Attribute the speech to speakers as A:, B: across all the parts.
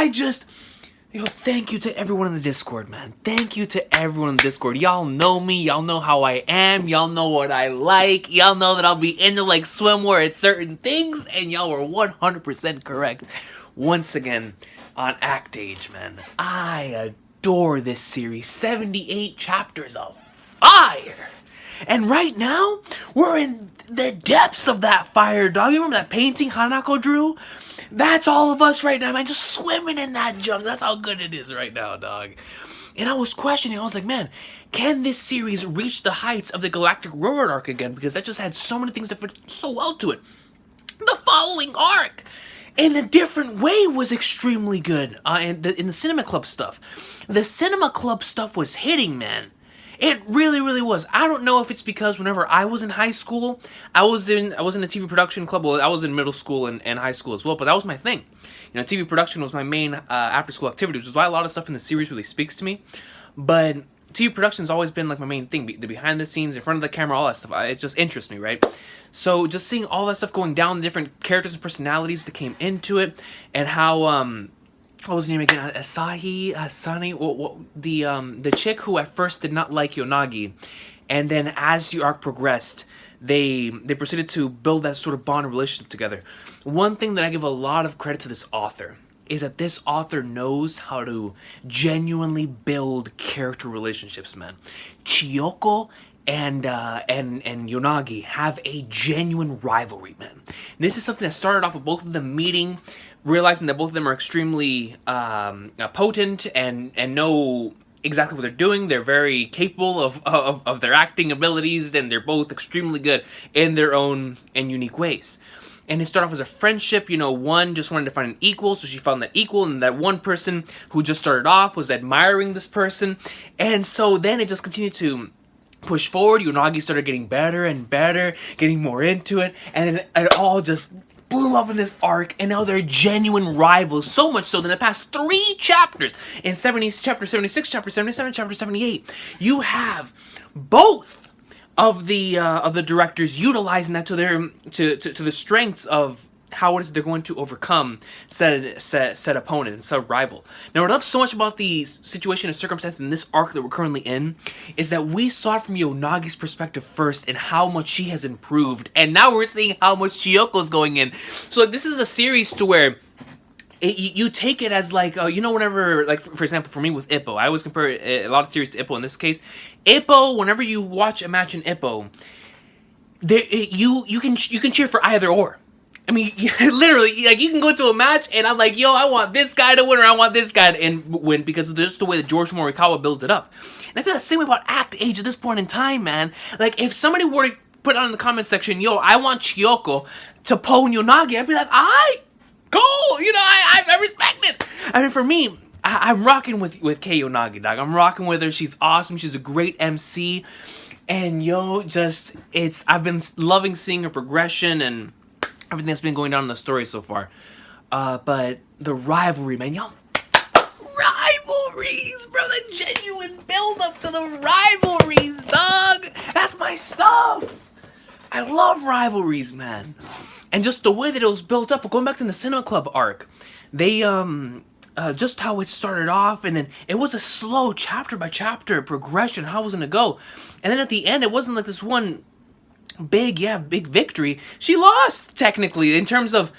A: thank you to everyone in the Discord, man. Thank you to everyone in the Discord. Y'all know me. Y'all know how I am. Y'all know what I like. Y'all know that I'll be into, like, swimwear at certain things. And y'all were 100% correct. Once again, on Act Age, man. I adore this series. 78 chapters of fire. And right now, we're in the depths of that fire, dog. You remember that painting Hanako drew? That's all of us right now, man. Just swimming in that junk. That's how good it is right now, dog. And I was questioning. I was like, man, can this series reach the heights of the Galactic Railroad arc again? Because that just had so many things that fit so well to it. The following arc, in a different way, was extremely good. In the Cinema Club stuff. The Cinema Club stuff was hitting, man. It really, really was. I don't know if it's because whenever I was in high school, I was in a TV production club. Well, I was in middle school and high school as well, but that was my thing. TV production was my main after-school activity, which is why a lot of stuff in the series really speaks to me. But TV production has always been like my main thing. The behind the scenes, in front of the camera, all that stuff. It just interests me, right? So just seeing all that stuff going down, the different characters and personalities that came into it, and how what was his name again? Asani, the chick who at first did not like Yonagi, and then as the arc progressed, they proceeded to build that sort of bond and relationship together. One thing that I give a lot of credit to this author is that this author knows how to genuinely build character relationships, man. Chiyoko and Yonagi have a genuine rivalry, man. This is something that started off with both of them meeting, realizing that both of them are extremely potent and know exactly what they're doing. They're very capable of their acting abilities, and they're both extremely good in their own and unique ways. And it started off as a friendship. One just wanted to find an equal, so she found that equal, and that one person who just started off was admiring this person. And so then it just continued to push forward. Yonagi started getting better and better, getting more into it, and then it all just blew up in this arc, and now they're genuine rivals, so much so that in the past 3 chapters, in chapter 76, chapter 77, chapter 78, you have both of the directors utilizing that to the strengths of how it is they're going to overcome said opponent and said rival. Now, what I love so much about the situation and circumstances in this arc that we're currently in is that we saw it from Yonagi's perspective first and how much she has improved, and now we're seeing how much Chiyoko's going in. So this is a series to where you take it as like, whenever, like, for example, for me with Ippo, I always compare a lot of series to Ippo. In this case, Ippo, whenever you watch a match in Ippo, you can cheer for either or. I mean, literally, like, you can go to a match, and I'm like, yo, I want this guy to win, or I want this guy to win, because of just the way that George Morikawa builds it up. And I feel the same way about Act Age at this point in time, man. Like, if somebody were to put out in the comment section, yo, I want Chiyoko to pwn Yonagi, I'd be like, alright, cool, I respect it. I mean, for me, I'm rocking with Kei Yonagi, dog. I'm rocking with her. She's awesome. She's a great MC. And, I've been loving seeing her progression and everything that's been going down in the story so far. But the rivalry, man, y'all. Rivalries, bro. The genuine build-up to the rivalries, dog. That's my stuff. I love rivalries, man. And just the way that it was built up. Going back to the Cinema Club arc, they, just how it started off, and then it was a slow chapter-by-chapter progression, how it was going to go. And then at the end, it wasn't like this one big victory. She lost, technically, in terms of,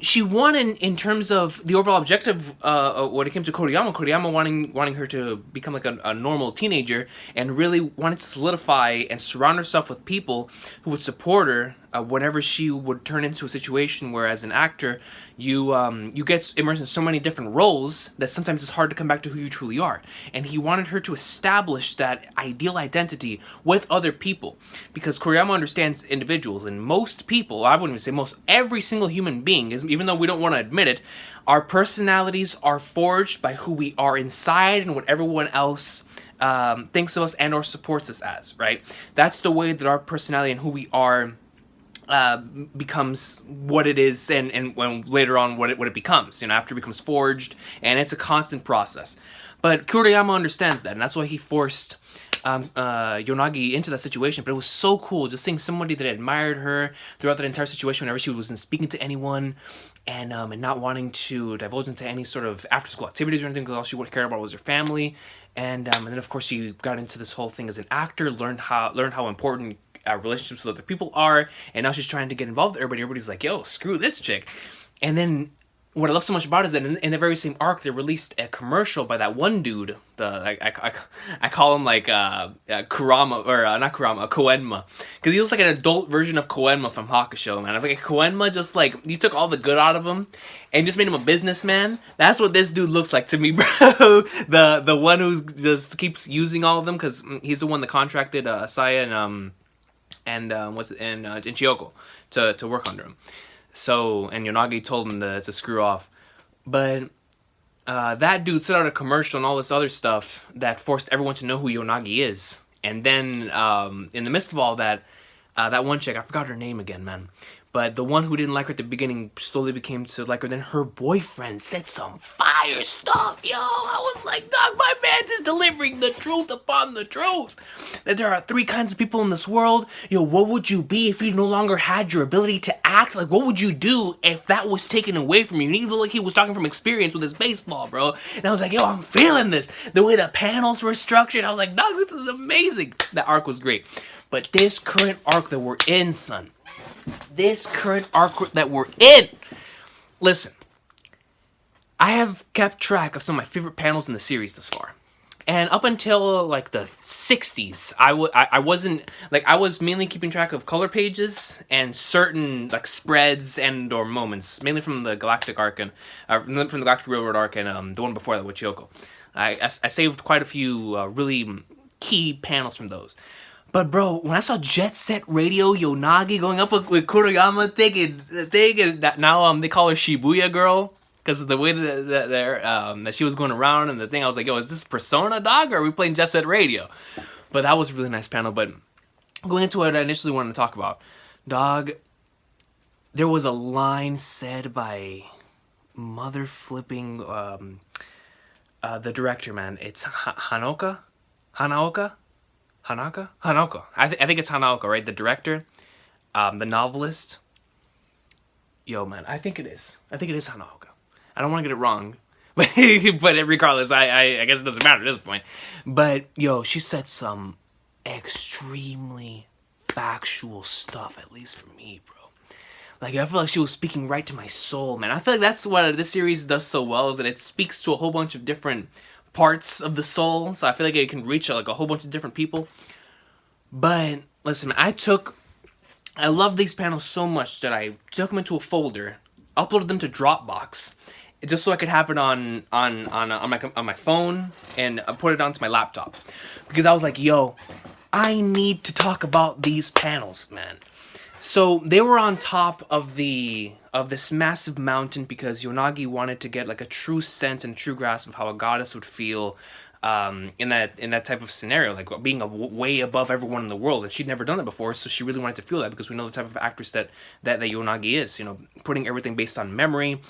A: she won in terms of the overall objective when it came to Koriyama wanting her to become like a normal teenager, and really wanted to solidify and surround herself with people who would support her whenever she would turn into a situation where, as an actor, you get immersed in so many different roles that sometimes it's hard to come back to who you truly are. And he wanted her to establish that ideal identity with other people, because Koriyama understands individuals, and most people, I wouldn't even say most, every single human being, even though we don't want to admit it, our personalities are forged by who we are inside and what everyone else thinks of us and or supports us as, right? That's the way that our personality and who we are becomes what it is, and when later on what it becomes, after it becomes forged, and it's a constant process. But Kuriyama understands that, and that's why he forced Yonagi into that situation. But it was so cool just seeing somebody that admired her throughout that entire situation whenever she wasn't speaking to anyone, and not wanting to divulge into any sort of after-school activities or anything, because all she cared about was her family. And then of course she got into this whole thing as an actor, learned how important relationships with other people are, and now she's trying to get involved with everybody. Everybody's like, yo, screw this chick. And then what I love so much about it is that in the very same arc, they released a commercial by that one dude. I call him like Kurama, or not Kurama, Koenma, because he looks like an adult version of Koenma from Hakusho, man. I think Koenma just like, you took all the good out of him and just made him a businessman. That's what this dude looks like to me, bro. The one who just keeps using all of them, because he's the one that contracted Asaya and Chiyoko to work under him. So, and Yonagi told him to screw off. But that dude set out a commercial and all this other stuff that forced everyone to know who Yonagi is. And then in the midst of all that, that one chick, I forgot her name again, man. But the one who didn't like her at the beginning slowly became to like her. Then her boyfriend said some fire stuff, yo. I was like, dog, my man's is delivering the truth upon the truth. That there are 3 kinds of people in this world. Yo, what would you be if you no longer had your ability to act? Like, what would you do if that was taken away from you? And he looked like he was talking from experience with his baseball, bro. And I was like, yo, I'm feeling this. The way the panels were structured, I was like, dog, this is amazing. That arc was great. But this current arc that we're in, son. This current arc that we're in. Listen, I have kept track of some of my favorite panels in the series thus far. And up until like the 60s, I wasn't like, I was mainly keeping track of color pages and certain like spreads and or moments, mainly from the Galactic arc and from the Galactic Railroad arc and the one before that with Chiyoko. I saved quite a few really key panels from those. But bro, when I saw Jet Set Radio Yonagi going up with Kuriyama taking that, now they call her Shibuya Girl because of the way that she was going around and the thing. I was like, yo, is this Persona, dog, or are we playing Jet Set Radio? But that was a really nice panel. But going into what I initially wanted to talk about, dog, there was a line said by mother flipping the director, man. It's Hanaoka. I think it's Hanaoka, right? The director, the novelist. Yo, man, I think it is Hanaoka. I don't want to get it wrong, but regardless, I guess it doesn't matter at this point. But yo, she said some extremely factual stuff, at least for me, bro. Like, I feel like she was speaking right to my soul, man. I feel like that's what this series does so well, is that it speaks to a whole bunch of different parts of the soul, so I feel like it can reach like a whole bunch of different people. But listen, I love these panels so much that I took them into a folder, uploaded them to Dropbox, just so I could have it on my phone and put it onto my laptop, because I was like, yo, I need to talk about these panels, man. So they were on top of this massive mountain because Yonagi wanted to get like a true sense and true grasp of how a goddess would feel in that type of scenario, like being way above everyone in the world, and she'd never done it before, so she really wanted to feel that, because we know the type of actress that Yonagi is, you know, putting everything based on memory.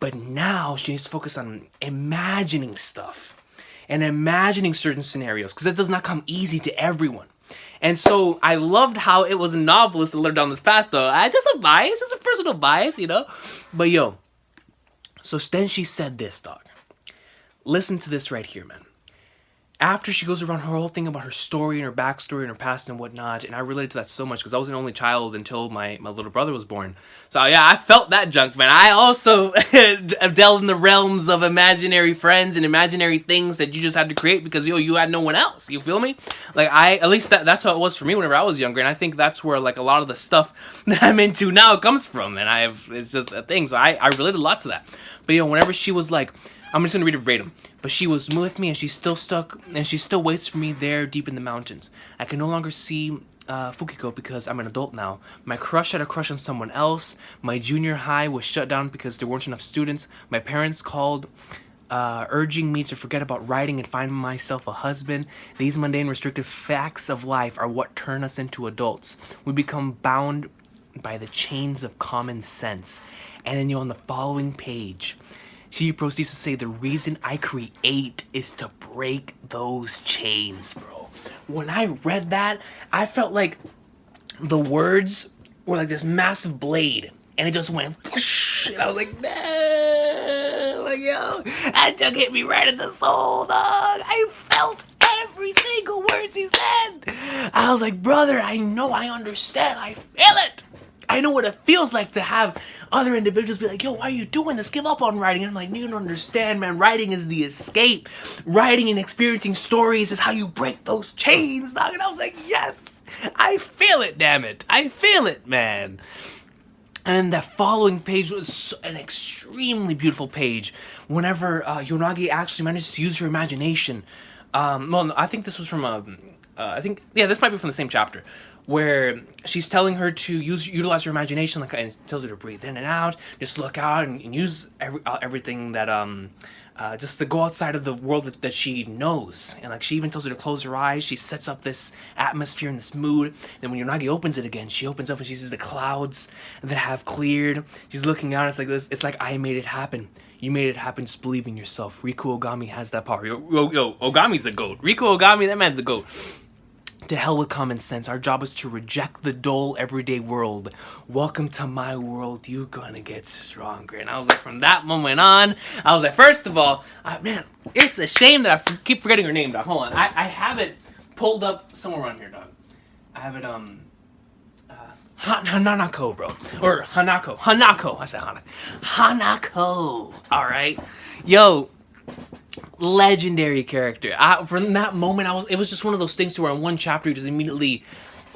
A: But now she needs to focus on imagining stuff and imagining certain scenarios, because it does not come easy to everyone. And so I loved how it was a novelist that led down this path, though. Just a bias, just a personal bias, you know? But yo, so then she said this, dog. Listen to this right here, man. After she goes around her whole thing about her story and her backstory and her past and whatnot, and I related to that so much because I was an only child until my little brother was born. So yeah, I felt that junk, man. I also delved in the realms of imaginary friends and imaginary things that you just had to create because you had no one else. You feel me? Like at least that's how it was for me whenever I was younger, and I think that's where like a lot of the stuff that I'm into now comes from, and it's just a thing. So I related a lot to that. But whenever she was like, I'm just gonna read it verbatim. But she was with me, and she's still stuck, and she still waits for me there deep in the mountains. I can no longer see Fukiko because I'm an adult now. My crush had a crush on someone else. My junior high was shut down because there weren't enough students. My parents called, urging me to forget about writing and find myself a husband. These mundane, restrictive facts of life are what turn us into adults. We become bound by the chains of common sense. And then on the following page, she proceeds to say, the reason I create is to break those chains, bro. When I read that, I felt like the words were like this massive blade, and it just went whoosh, and I was like, no, like, yo, that just hit me right in the soul, dog. I felt every single word she said. I was like, brother, I know, I understand, I feel it. I know what it feels like to have other individuals be like, yo, why are you doing this? Give up on writing. And I'm like, you don't understand, man. Writing is the escape. Writing and experiencing stories is how you break those chains, dog. And I was like, yes, I feel it, damn it. I feel it, man. And the following page was an extremely beautiful page. Whenever Yonagi actually manages to use her imagination. Well, no, I think this was from this might be from the same chapter, where she's telling her to utilize her imagination, like, and tells her to breathe in and out, just look out and use everything that just to go outside of the world that she knows. And like, she even tells her to close her eyes. She sets up this atmosphere and this mood. Then when Yonagi opens it again, she opens up and she sees the clouds that have cleared. She's looking out. It's like this. It's like, I made it happen. You made it happen. Just believe in yourself. Riku Ogami has that power. Yo, Ogami's a goat. Riku Ogami, that man's a goat. To hell with common sense. Our job is to reject the dull, everyday world. Welcome to my world. You're gonna get stronger. And I was like, from that moment on, I was like, first of all, man, it's a shame that I keep forgetting her name, dog. Hold on. I have it pulled up somewhere around here, dog. I have it, Hanako, bro. Or Hanako. I said Hanako. Hanako. Alright. Yo, legendary character. From that moment, it was just one of those things to where in one chapter you just immediately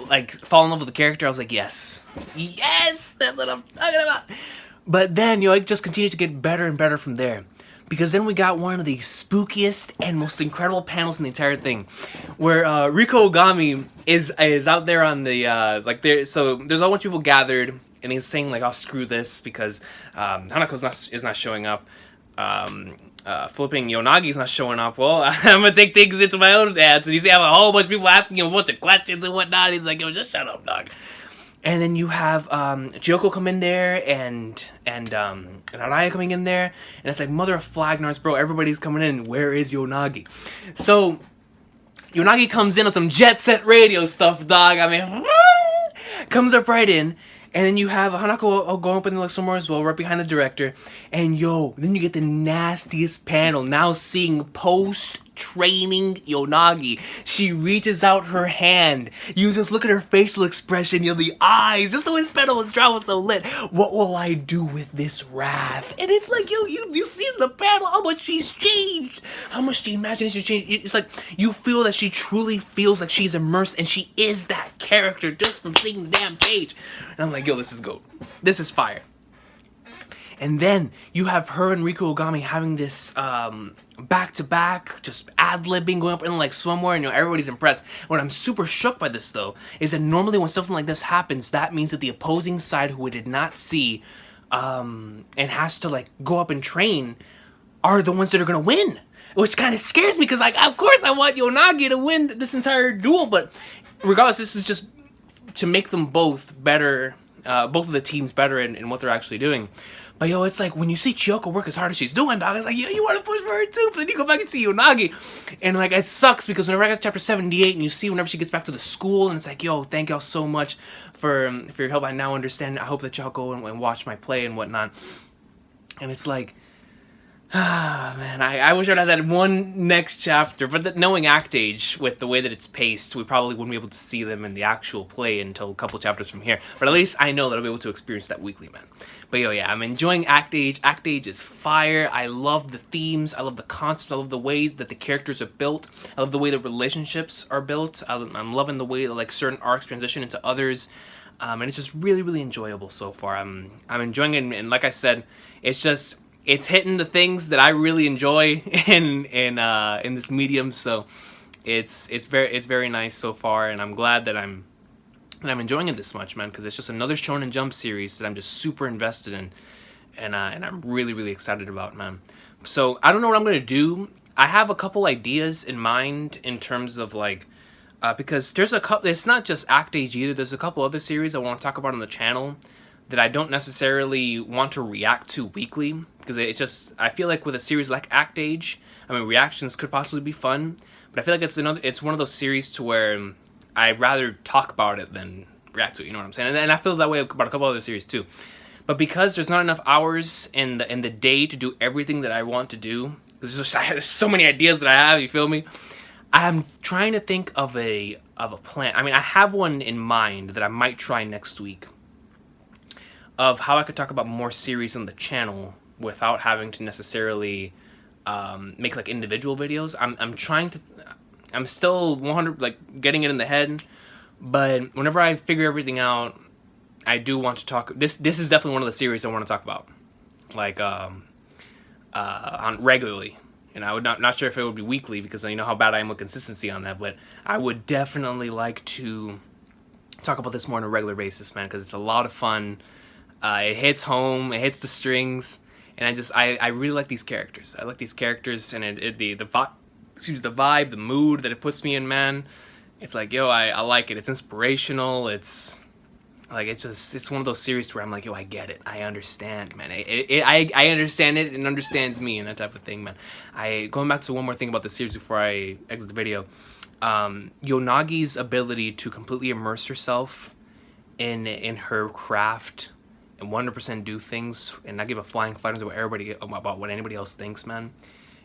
A: like fall in love with the character. I was like, yes, that's what I'm talking about. But then, it just continued to get better and better from there, because then we got one of the spookiest and most incredible panels in the entire thing, where Riku Ogami is out there on the so there's a bunch of people gathered, and he's saying like, "I'll screw this," because Hanako's is not showing up. Flipping Yonagi's not showing up. Well, I'm gonna take things into my own hands. And you see, I have a whole bunch of people asking him a bunch of questions and whatnot. He's like, yo, just shut up, dog. And then you have Joko come in there and Araya coming in there, and it's like, mother of Flagnars, bro. Everybody's coming in. Where is Yonagi? So Yonagi comes in on some jet set radio stuff, dog. I mean, comes up right in. And then you have Hanako go up in like somewhere as well, right behind the director. And then you get the nastiest panel. Now seeing post-training Yonagi. She reaches out her hand. You just look at her facial expression, the eyes. Just the way this panel was drawn was so lit. What will I do with this wrath? And it's like, you see in the panel how much she's changed. How much the imagination changed. It's like, you feel that she truly feels like she's immersed, and she is that character just from seeing the damn page. And I'm like, yo, this is goat. This is fire. And then you have her and Riku Ogami having this back-to-back, just ad-libbing, going up in like swimwear, and everybody's impressed. What I'm super shook by this, though, is that normally when something like this happens, that means that the opposing side, who we did not see, and has to like go up and train, are the ones that are gonna win. Which kind of scares me, because like, of course I want Yonagi to win this entire duel, but regardless, this is just to make them both better, both of the teams better in what they're actually doing. But it's like, when you see Chiyoko work as hard as she's doing, dog, it's like, you want to push for her too, but then you go back and see Yonagi, and like, it sucks, because whenever I got to chapter 78, and you see whenever she gets back to the school, and it's like, yo, thank y'all so much for your help, I now understand, I hope that y'all go and watch my play and whatnot, and it's like, man, I wish I'd had that one next chapter, but knowing Act Age, with the way that it's paced, we probably wouldn't be able to see them in the actual play until a couple chapters from here, but at least I know that I'll be able to experience that weekly, man. But I'm enjoying Act Age. Act Age is fire. I love the themes, I love the concept, I love the way that the characters are built, I love the way the relationships are built, I'm loving the way that like certain arcs transition into others, and it's just really, really enjoyable so far. I'm enjoying it, and like I said, it's hitting the things that I really enjoy in this medium, so it's very nice so far, and I'm glad that I'm enjoying it this much, man, because it's just another Shonen Jump series that I'm just super invested in, and I'm really, really excited about, man. So I don't know what I'm gonna do. I have a couple ideas in mind in terms of like, because there's a couple. It's not just Act Age either. There's a couple other series I want to talk about on the channel that I don't necessarily want to react to weekly, because it's just, I feel like with a series like Act Age, I mean, reactions could possibly be fun, but I feel like it's one of those series to where I'd rather talk about it than react to it, you know what I'm saying? And I feel that way about a couple other series too. But because there's not enough hours in the day to do everything that I want to do, there's so many ideas that I have, you feel me? I'm trying to think of a plan. I mean, I have one in mind that I might try next week, of how I could talk about more series on the channel without having to necessarily make like individual videos. I'm still 100 like getting it in the head, but whenever I figure everything out, I do want to talk. This is definitely one of the series I want to talk about, like on regularly. And I would not sure if it would be weekly, because you know how bad I am with consistency on that, but I would definitely like to talk about this more on a regular basis, man, because it's a lot of fun. It hits home, it hits the strings, and I really like these characters. I like these characters, and the vibe, the mood that it puts me in, man. It's like, yo, I like it. It's inspirational. It's like, it's one of those series where I'm like, yo, I get it. I understand, man. I understand it and understands me and that type of thing, man. Going back to one more thing about the series before I exit the video. Yonagi's ability to completely immerse herself in her craft and 100% do things and not give a flying fighters about what anybody else thinks, man,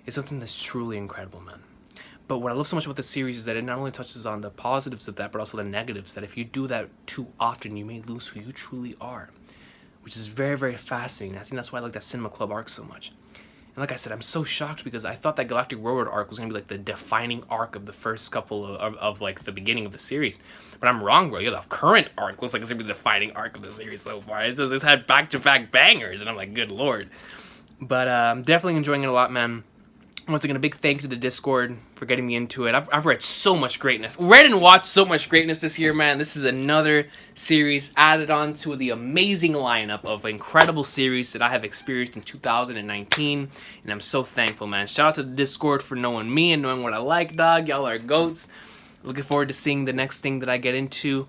A: is something that's truly incredible, man. But what I love so much about this series is that it not only touches on the positives of that, but also the negatives, that if you do that too often, you may lose who you truly are, which is very, very fascinating. I think that's why I like that Cinema Club arc so much. And like I said, I'm so shocked because I thought that Galactic Railroad arc was going to be like the defining arc of the first couple of like the beginning of the series. But I'm wrong, bro. The current arc looks like it's going to be the defining arc of the series so far. It's had back-to-back bangers, and I'm like, good lord. But I'm definitely enjoying it a lot, man. Once again, a big thank you to the Discord for getting me into it. I've read so much greatness. Read and watched so much greatness this year, man. This is another series added on to the amazing lineup of incredible series that I have experienced in 2019. And I'm so thankful, man. Shout out to the Discord for knowing me and knowing what I like, dog. Y'all are goats. Looking forward to seeing the next thing that I get into.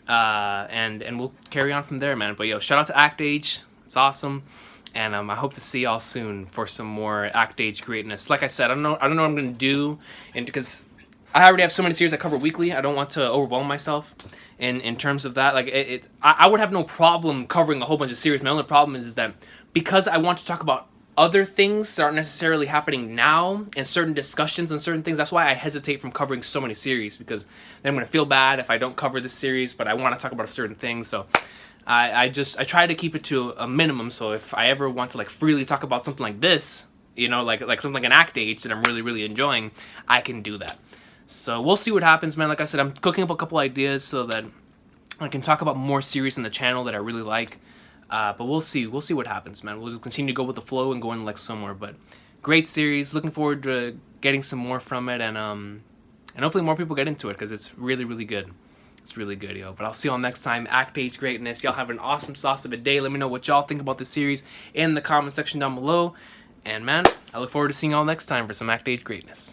A: And we'll carry on from there, man. But yo, shout out to Act Age. It's awesome. And I hope to see y'all soon for some more Act Age greatness. Like I said, I don't know what I'm gonna do, and because I already have so many series I cover weekly, I don't want to overwhelm myself in terms of that. Like I would have no problem covering a whole bunch of series. My only problem is that because I want to talk about other things that aren't necessarily happening now, and certain discussions and certain things, that's why I hesitate from covering so many series, because then I'm gonna feel bad if I don't cover this series, but I want to talk about a certain thing. So I try to keep it to a minimum, so if I ever want to like freely talk about something like this, you know, like something like an Act Age that I'm really, really enjoying, I can do that. So we'll see what happens, man. Like I said, I'm cooking up a couple ideas so that I can talk about more series on the channel that I really like. But we'll see what happens, man. We'll just continue to go with the flow and go in like somewhere. But great series. Looking forward to getting some more from it, and hopefully more people get into it, because it's really, really good. It's really good, yo. But I'll see y'all next time. Act Age greatness. Y'all have an awesome sauce of a day. Let me know what y'all think about the series in the comment section down below. And man, I look forward to seeing y'all next time for some Act Age greatness.